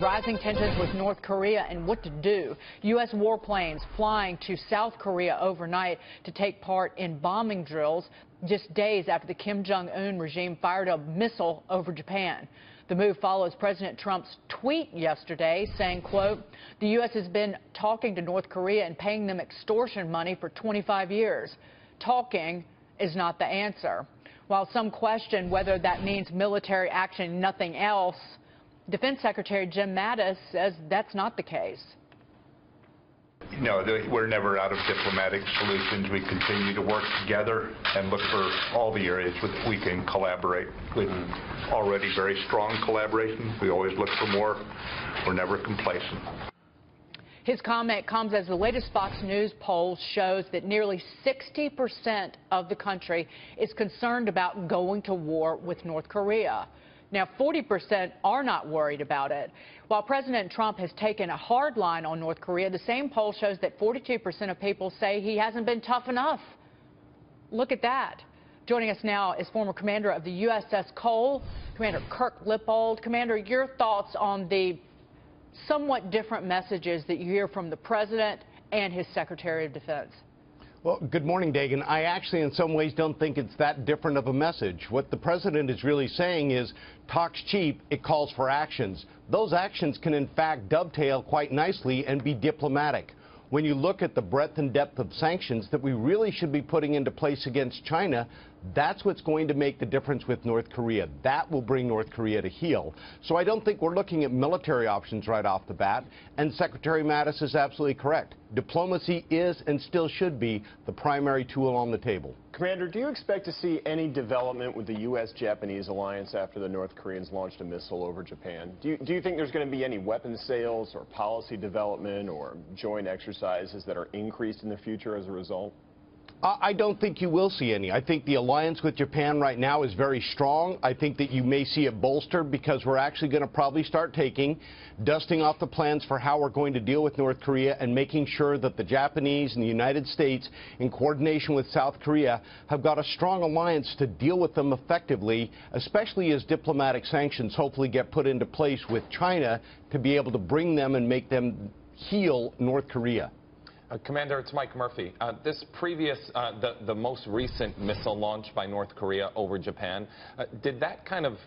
Rising tensions with North Korea and what to do. U.S. warplanes flying to South Korea overnight to take part in bombing drills just days after the Kim Jong-un regime fired a missile over Japan. The move follows President Trump's tweet yesterday saying, quote, the U.S. has been talking to North Korea and paying them extortion money for 25 years. Talking is not the answer. While some question whether that means military action and nothing else, Defense Secretary Jim Mattis says that's not the case. No, we're never out of diplomatic solutions. We continue to work together and look for all the areas which we can collaborate with. Already very strong collaboration. We always look for more. We're never complacent. His comment comes as the latest Fox News poll shows that nearly 60% of the country is concerned about going to war with North Korea. Now, 40% are not worried about it. While President Trump has taken a hard line on North Korea, the same poll shows that 42% of people say he hasn't been tough enough. Look at that. Joining us now is former commander of the U.S.S. Cole, Commander Kirk Lippold. Commander, your thoughts on the somewhat different messages that you hear from the President and his Secretary of Defense? Well, good morning, Dagan. I actually, in some ways, don't think it's that different of a message. What the president is really saying is, talk's cheap, it calls for actions. Those actions can, in fact, dovetail quite nicely and be diplomatic. When you look at the breadth and depth of sanctions that we really should be putting into place against China, that's what's going to make the difference with North Korea. That will bring North Korea to heel. So I don't think we're looking at military options right off the bat. And Secretary Mattis is absolutely correct. Diplomacy is and still should be the primary tool on the table. Commander, do you expect to see any development with the U.S.-Japanese alliance after the North Koreans launched a missile over Japan? Do you think there's going to be any weapons sales or policy development or joint exercises that are increased in the future as a result? I don't think you will see any. I think the alliance with Japan right now is very strong. I think that you may see it bolstered because we're actually going to probably start dusting off the plans for how we're going to deal with North Korea and making sure that the Japanese and the United States, in coordination with South Korea, have got a strong alliance to deal with them effectively, especially as diplomatic sanctions hopefully get put into place with China to be able to bring them and make them heel North Korea. Commander, it's Mike Murphy. The most recent missile launch by North Korea over Japan, did that kind of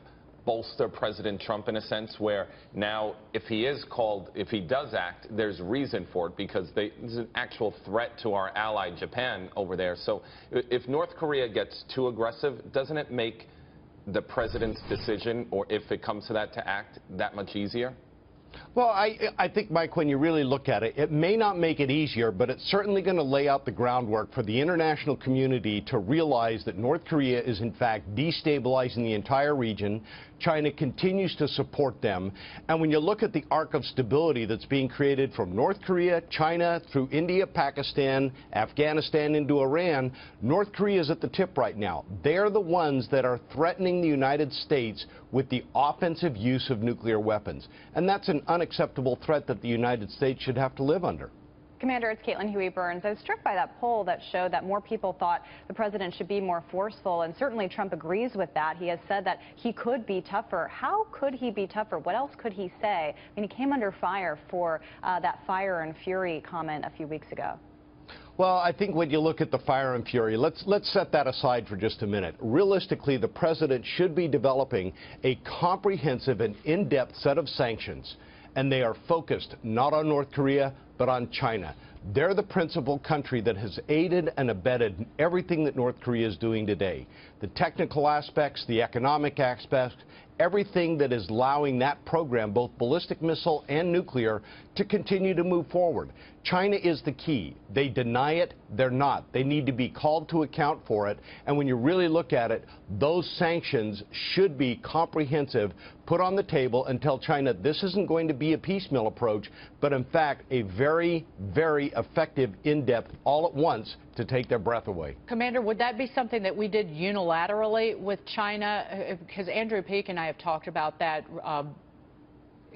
bolster President Trump in a sense where now if he does act, there's reason for it because there's an actual threat to our ally Japan over there. So if North Korea gets too aggressive, doesn't it make the president's decision, or if it comes to that, to act that much easier? Well, I think, Mike, when you really look at it, it may not make it easier, but it's certainly going to lay out the groundwork for the international community to realize that North Korea is, in fact, destabilizing the entire region. China continues to support them. And when you look at the arc of stability that's being created from North Korea, China, through India, Pakistan, Afghanistan, into Iran, North Korea is at the tip right now. They're the ones that are threatening the United States with the offensive use of nuclear weapons. And that's an unacceptable threat that the United States should have to live under. Commander, it's Caitlin Huey-Burns. I was struck by that poll that showed that more people thought the president should be more forceful, and certainly Trump agrees with that. He has said that he could be tougher. How could he be tougher? What else could he say? I mean, he came under fire for that fire and fury comment a few weeks ago. Well, I think when you look at the fire and fury, let's set that aside for just a minute. Realistically, the president should be developing a comprehensive and in-depth set of sanctions, and they are focused not on North Korea, but on China. They're the principal country that has aided and abetted everything that North Korea is doing today. The technical aspects, the economic aspects, everything that is allowing that program, both ballistic missile and nuclear, to continue to move forward. China is the key. They deny it, they're not. They need to be called to account for it. And when you really look at it, those sanctions should be comprehensive, put on the table, and tell China this isn't going to be a piecemeal approach, but in fact a very, very effective, in-depth, all at once to take their breath away. Commander, would that be something that we did unilaterally with China? Because Andrew Peek and I have talked about that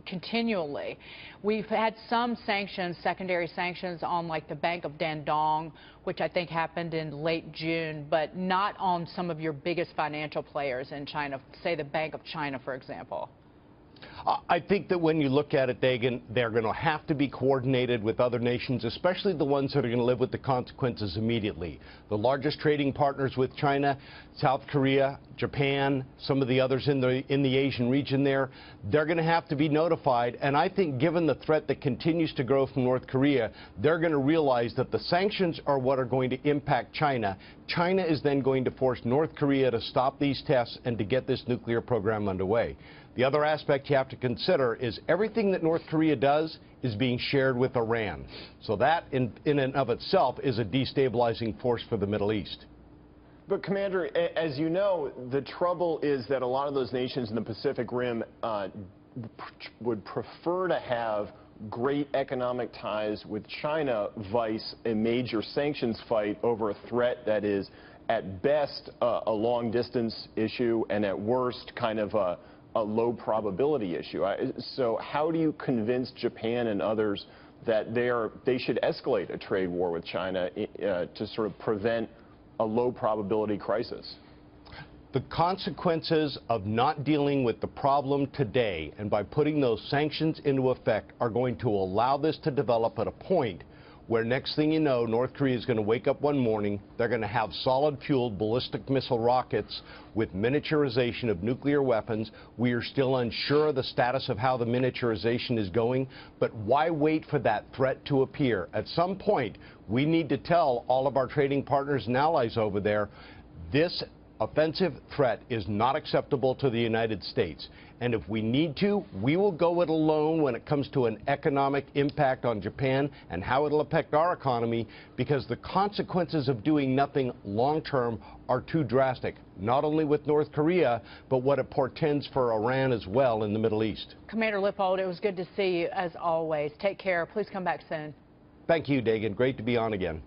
continually. We've had some sanctions, secondary sanctions on like the Bank of Dandong, which I think happened in late June, but not on some of your biggest financial players in China, say the Bank of China, for example. I think that when you look at it, Dagan, they're going to have to be coordinated with other nations, especially the ones that are going to live with the consequences immediately. The largest trading partners with China, South Korea, Japan, some of the others in the Asian region there, they're going to have to be notified. And I think given the threat that continues to grow from North Korea, they're going to realize that the sanctions are what are going to impact China. China is then going to force North Korea to stop these tests and to get this nuclear program underway. The other aspect you have to consider is everything that North Korea does is being shared with Iran. So that in and of itself is a destabilizing force for the Middle East. But, Commander, as you know, the trouble is that a lot of those nations in the Pacific Rim would prefer to have great economic ties with China, vice a major sanctions fight over a threat that is, at best, a long-distance issue and at worst kind of a low probability issue. So how do you convince Japan and others that they should escalate a trade war with China to sort of prevent a low probability crisis? The consequences of not dealing with the problem today and by putting those sanctions into effect are going to allow this to develop at a point where next thing you know, North Korea is going to wake up one morning, they're going to have solid-fueled ballistic missile rockets with miniaturization of nuclear weapons. We are still unsure of the status of how the miniaturization is going, but why wait for that threat to appear? At some point, we need to tell all of our trading partners and allies over there, this offensive threat is not acceptable to the United States. And if we need to, we will go it alone when it comes to an economic impact on Japan and how it'll affect our economy, because the consequences of doing nothing long-term are too drastic, not only with North Korea, but what it portends for Iran as well in the Middle East. Commander Lippold, it was good to see you as always. Take care. Please come back soon. Thank you, Dagan. Great to be on again.